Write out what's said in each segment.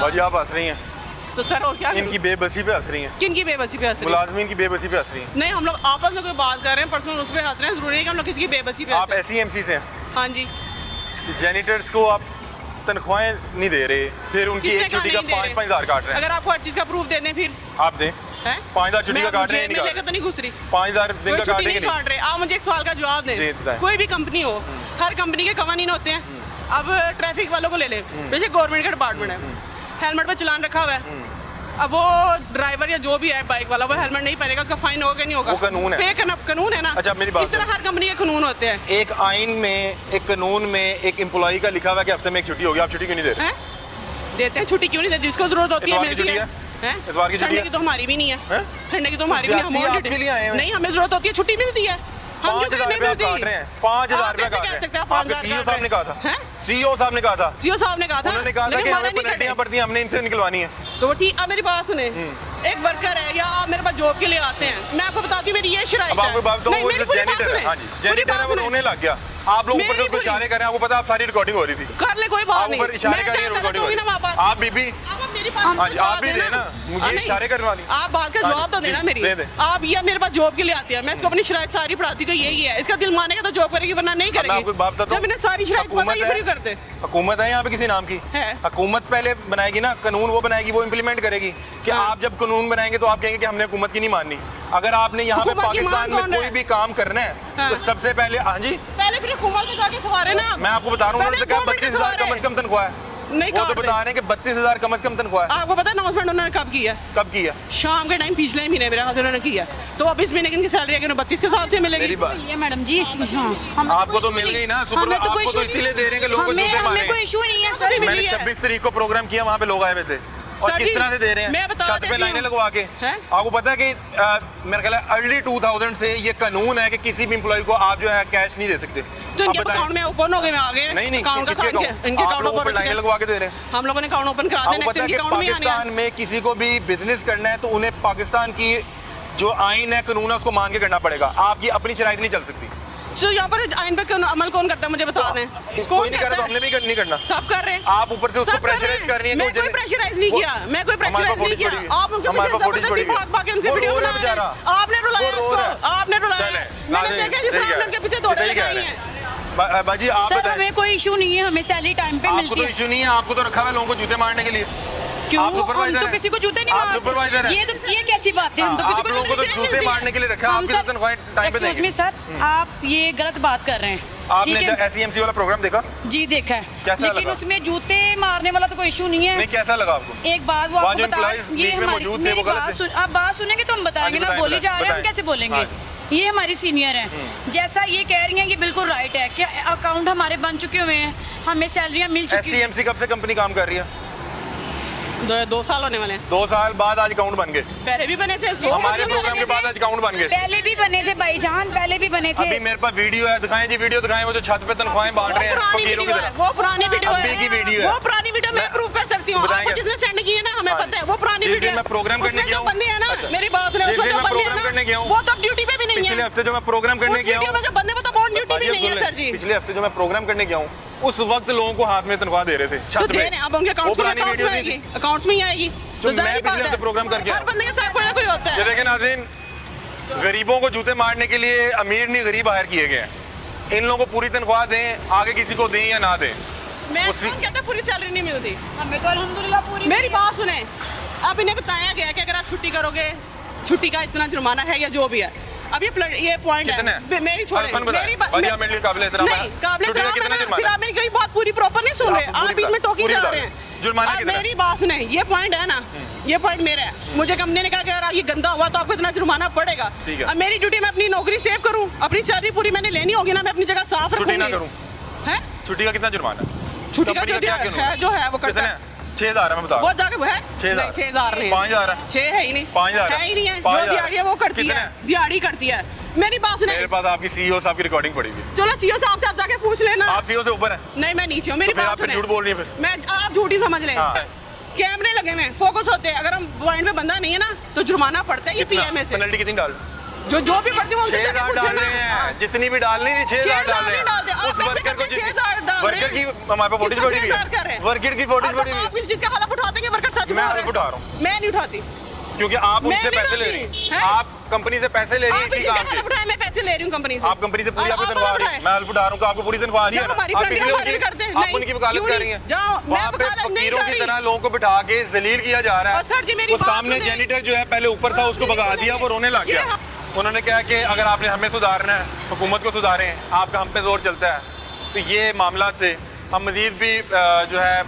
भाजी आप हंस रही हैं तो सर और क्या इनकी बेबसी पे हंस रही हैं। किनकी बेबसी पे हंस रही हैं? मुलाजमीन की बेबसी पे हंस रही हैं। नहीं, हम लोग आपस में कोई बात कर रहे हैं, पर्सनल उस पे हंस रहे हैं, जरूरी है कि हम लोग किसी की बेबसी पे आप SEMC से हैं, हाँ जी। जेनिटर्स को आप तनख्वाहें नहीं दे रहे, फिर उनकी एक छुट्टी का 5-5 हज़ार काट रहे हैं। अगर आपको हर चीज का प्रूफ दे दें फिर आप दें 5,000 छुट्टी का काट रहे हैं, नहीं लेकर तो नहीं घुस रही, 5,000 दिन का छुट्टी काटेंगे नहीं काट रहे। आप मुझे एक सवाल का जवाब दें, कोई भी कंपनी हो, हर कंपनी के कवानीन होते हैं। अब ट्रैफिक वालों को ले ले, जैसे गवर्नमेंट का डिपार्टमेंट है, हेलमेट पे चलान रखा हुआ है, अब वो ड्राइवर या जो भी है बाइक वाला वो हेलमेट नहीं पहनेगा, उसका फाइन होगा कि नहीं होगा? वो कानून है, कानून है ना। अच्छा मेरी बात, इस तरह हर कंपनी के कानून होते हैं। एक आइन में, एक कानून में एक एम्प्लॉय का लिखा हुआ है कि हफ्ते में एक छुट्टी होगी, आप छुट्टी क्यों नहीं दे रहे? देते हैं छुट्टी, क्यों नहीं देते? जिसको जरूरत होती है मिलती है। इतवार की छुट्टी संडे की तो हमारी भी नहीं है, संडे की तो हमारी भी नहीं, नहीं हमें जरूरत होती है, छुट्टी मिलती है। 5,000 रुपया काट रहे हैं, 5,000 रुपया काट रहे हैं। आपके CEO साहब ने कहा था, CEO साहब ने कहा था, CEO साहब ने कहा था, उन्होंने कहा था कि हमें पेनल्टियां पड़ती हैं, हमने इनसे निकलवानी है। तो ठीक, अब मेरी बात सुने, एक वर्कर है या आप मेरे पास जॉब के लिए आते हैं, मैं आपको बताती हूँ मेरी ये शराइत है। अब आपको बात बताऊँ, वो जेनिटर है, हाँ जी जेनिटर है, वो रोने लग गया। आप लोग ऊपर से उसको इशारे कर रहे हैं, आपको पता है आप सारी रिकॉर्डिंग हो रही थी, कर ले कोई बात नहीं, ऊपर इशारे कर रही है, रिकॉर्डिंग हो रही है। आप बीबी, हाँ जी आप भी देना, मुझे इशारे करने वाली, आप बात का जवाब तो देना मेरी। आप ये मेरे पास जॉब के लिए आते हैं, मैं इसको अपनी शराइत सारी पढ़ाती हूँ, यही है, इसका दिल मानेगा तो जॉब करेगी, वरना नहीं करेगी। आपको बात बताता हूँ, सारी शराइत करते, हुकूमत है यहाँ पे किसी नाम की, हुकूमत पहले बनाएगी ना, कानून वो बनाएगी, वो इम्प्लीमेंट करेगी। कि आप जब कानून बनाएंगे तो आप कहेंगे कि हमने हुकूमत की नहीं माननी। अगर आपने यहाँ पे पाकिस्तान में कोई भी काम करना है तो सबसे पहले, हाँ जी पहले फिर हुकूमत को जाके सवारे ना। मैं आपको बता रहा हूँ, 32,000 कम से कम तनख्वाह है, नहीं वो तो बता रहे हैं कि 32,000 कम से कम तनख्वाह है। आपको पता है अनाउंसमेंट उन्होंने कब किया? कब किया? शाम के टाइम पिछले महीने मेरे हाथ उन्होंने किया। तो अब इस महीने की सैलरी अगर 32 के हिसाब से मिलेगी। ये मैडम जी, आपको तो मिल गई ना, आपको तो इसीलिए दे रहे हैं कि लोगों को जूते मारे। कोई इशू नहीं है सर। मैंने 26 तारीख को प्रोग्राम किया, वहाँ पे लोग आए हुए थे, और किस तरह से दे रहे हैं, छत पे लाइनें लगवा के। आपको पता है कि मेरे ख्याल है अर्ली 2000 से ये कानून है कि किसी भी एम्प्लॉय को आप जो है कैश नहीं दे सकते। तो इनके अकाउंट में ओपन हो गए, आ गए। नहीं अकाउंट किसके अकाउंट? इनके आप लोग ऊपर लाइनें लगवा के दे रहे हैं, हम लोगों ने अकाउंट ओपन करा दिया। आपको पता है कि पाकिस्तान में किसी को भी बिजनेस करना है तो उन्हें पाकिस्तान की जो आइन है, कानून है, उसको मान के करना पड़ेगा। आपकी अपनी शराइत नहीं चल सकती। तो यहाँ पर आइन पे अमल कौन करता है मुझे बता दें? कोई नहीं कर रहा, तो हमने भी नहीं करना। सब कर रहे हैं, आप ऊपर से उसको प्रेशराइज कर रही हैं। मैं कोई प्रेशराइज नहीं किया, मैं कोई प्रेशराइज नहीं किया। आप उनके पीछे जबरदस्ती भाग के उनके वीडियो बना रहे हैं। आपने रुलाया उसको, आपने रुलाया। मैंने देखा जिस आपने उनके पीछे दौड़े लगाई हैं। बाजी आप सर, हमें कोई इशू नहीं है, हमें सैलरी टाइम पे मिलती है। आपको तो इशू नहीं है, आपको तो रखा हुआ लोगों को जूते मारने के लिए। क्यों? आप सुपरवाइजर हम तो किसी को जूते नहीं मारते। सुपरवाइजर हैं। ये कैसी बात है? हम तो किसी को लोगों को जूते मारने के लिए रखा है। आपकी तनख्वाह टाइम पे देंगे। एक्सक्यूज मी सर, आप ये गलत बात कर रहे हैं। आपने SEMC वाला प्रोग्राम देखा? जी देखा है, कैसा लेकिन लगा? उसमें जूते मारने वाला तो कोई इशू नहीं है। नहीं, कैसा लगा आपको? एक बात वो आपको बता, ये मौजूद थे, वो गलत थे। आप बात सुनेंगे तो हम बताएंगे ना, बोली जा रहे हैं, हम कैसे बोलेंगे? ये हमारी सीनियर हैं, जैसा ये कह रही हैं कि बिल्कुल राइट है कि अकाउंट हमारे बन चुके हुए हैं, हमें सैलरियां मिल चुकी हैं। SEMC कब से कंपनी काम कर रही है? 2 साल होने वाले हैं। 2 साल बाद आज अकाउंट बन गए। पहले भी बने थे, हमारे प्रोग्राम के बाद आज अकाउंट बन गए। पहले भी बने थे भाईजान, पहले भी बने थे। अभी मेरे पास वीडियो है, दिखाएं जी, वीडियो दिखाएं, वो जो छत पे तनख्वाहें बांट रहे हैं फकीरों की तरह। वो पुरानी वीडियो है, अभी की वीडियो है, वो पुरानी वीडियो मैं प्रूव कर सकती हूँ। आपको जिसने सेंड की है ना, हमें पता है वो पुरानी वीडियो है। मैं प्रोग्राम करने गया हूँ, बंदे हैं ना, मेरी बात सुनो, उसमें जो बंदे हैं ना वो तो ड्यूटी पे भी नहीं है। पिछले हफ्ते जो मैं प्रोग्राम करने गया हूँ, जो बंदे वो तो बहुत ड्यूटी भी नहीं है सर जी। पिछले हफ्ते जो मैं प्रोग्राम करने गया हूँ, उस वक्त लोगों को हाथ में तनख्वाह दे रहे थे छत पे। अब उनके अकाउंट्स में ही आएगी। जो मैं पिछले हफ्ते प्रोग्राम करके हर बंदे के साथ कोई ना कोई होता है। देखिए नाज़रीन, गरीबों को जूते मारने के लिए अमीर नहीं गरीब हायर किए गए हैं। इन लोगों को पूरी तनख्वाह दें, आगे किसी को दें या ना दें। मैं कौन कहता है पूरी सैलरी नहीं मिलती? हमें तो अल्हम्दुलिल्लाह पूरी। मेरी बात सुने, अब इन्हें बताया गया कि अगर आप छुट्टी करोगे, छुट्टी का इतना जुर्माना है या जो भी है। अब ये पॉइंट है, मेरी छोड़े, मेरी फिर आप मेरी कोई बात पूरी प्रॉपर नहीं सुन रहे, आप बीच में टोकी जा रहे हैं। मेरी बात सुने, ये पॉइंट है ना, ये पॉइंट मेरा है। मुझे कंपनी ने कहा कि अगर ये गंदा हुआ तो आपको इतना जुर्माना पड़ेगा। अब मेरी ड्यूटी में अपनी नौकरी सेव करूं, अपनी सैलरी पूरी मैंने लेनी होगी ना, मैं अपनी जगह साफ रखूंगी। छुट्टी का कितना जुर्माना? छुट्टी का जो है वो करता है 6,000 है, मैं बता रहा हूं। वो जाके वो है 6,000 नहीं, 5,000 है। 6 है ही नहीं, 5,000 है ही नहीं है। जो दिहाड़ी है वो करती है, दिहाड़ी करती है। मेरी बात सुने, मेरे पास आपकी CEO साहब की रिकॉर्डिंग पड़ी हुई। चलो CEO साहब से आप जाके पूछ लेना। आप CEO से ऊपर हैं? नहीं, मैं नीचे हूँ। मेरी बात सुने, झूठ बोल रही है। मैं आप झूठी समझ लें। कैमरे लगे हुए, फोकस होते हैं। अगर हम पॉइंट पे बंदा नहीं है ना तो जुर्माना पड़ता है। ये PM से पेनल्टी कितनी डाल? जो भी पड़ती है उनसे जाके पूछो ना। जितनी भी डालनी है 6,000 डाल रहे हैं। उस वर्कर को 6,000 डाल रहे हैं। वर्कर की हमारे पास फुटेज पड़ी हुई है, वर्कर की फुटेज पड़ी हुई है। आप किस चीज का हलफ उठाते हैं? मैं हल्फ उठा रहा हूँ। मैं नहीं उठाती, क्योंकि आप उनसे पैसे ले रही हैं, आप कंपनी से पैसे ले रही हैं इसी काम से। मैं पैसे ले रही हूँ कंपनी से। आप कंपनी से पूरी आपकी तनख्वाह आ रही है, मैं हल्फ उठा रहा हूँ कि आपको पूरी तनख्वाह आ रही है ना, आप उनकी वकालत कर रही हैं। वहाँ पे फकीरों की तरह लोगों को बिठा के जलील किया जा रहा है। वो सामने जेनिटर जो है पहले ऊपर था, उसको भगा दिया, वो रोने लग गया। उन्होंने कहा कि अगर आपने हमें सुधारना है, हुकूमत को सुधारें, आपका हम पे जोर चलता है। तो ये मामला थे। हम मजीद भी जो है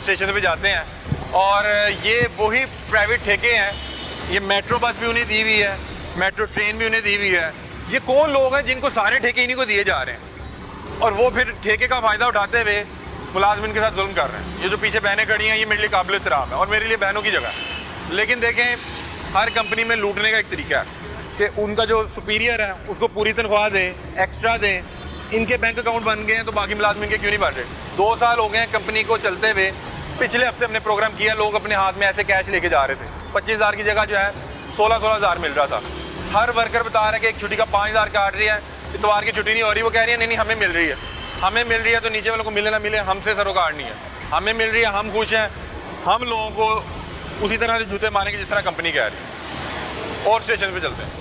स्टेशन पे जाते हैं और ये वही प्राइवेट ठेके हैं। ये मेट्रो बस भी उन्हें दी हुई है, मेट्रो ट्रेन भी उन्हें दी हुई है। ये कौन लोग हैं जिनको सारे ठेके इन्हीं को दिए जा रहे हैं और वो फिर ठेके का फ़ायदा उठाते हुए मुलाजमिन के साथ जुल्म कर रहे हैं। ये जो पीछे बहनें खड़ी हैं, ये मेरे लिए काबिल एहतराम है और मेरे लिए बहनों की जगह है। लेकिन देखें, हर कंपनी में लूटने का एक तरीका है कि उनका जो सुपीरियर है उसको पूरी तनख्वाह दें, एक्स्ट्रा दें। इनके बैंक अकाउंट बन गए हैं तो बाकी मुलाजमिन के क्यों नहीं बन रहे? 2 साल हो गए हैं कंपनी को चलते हुए। पिछले हफ्ते हमने प्रोग्राम किया, लोग अपने हाथ में ऐसे कैश लेके जा रहे थे। 25,000 की जगह जो है 16,000 मिल रहा था। हर वर्कर बता रहा है कि एक छुट्टी का 5,000 काट रही है, इतवार की छुट्टी नहीं हो रही। वो कह रही है नहीं हमें मिल रही है, हमें मिल रही है। तो नीचे वालों को मिले ना मिले, हमसे सरोकार नहीं है। हमें मिल रही है, हम खुश हैं। हम लोगों को उसी तरह से जूते मारेंगे जिस तरह कंपनी कह रही है। और स्टेशन पे चलते हैं।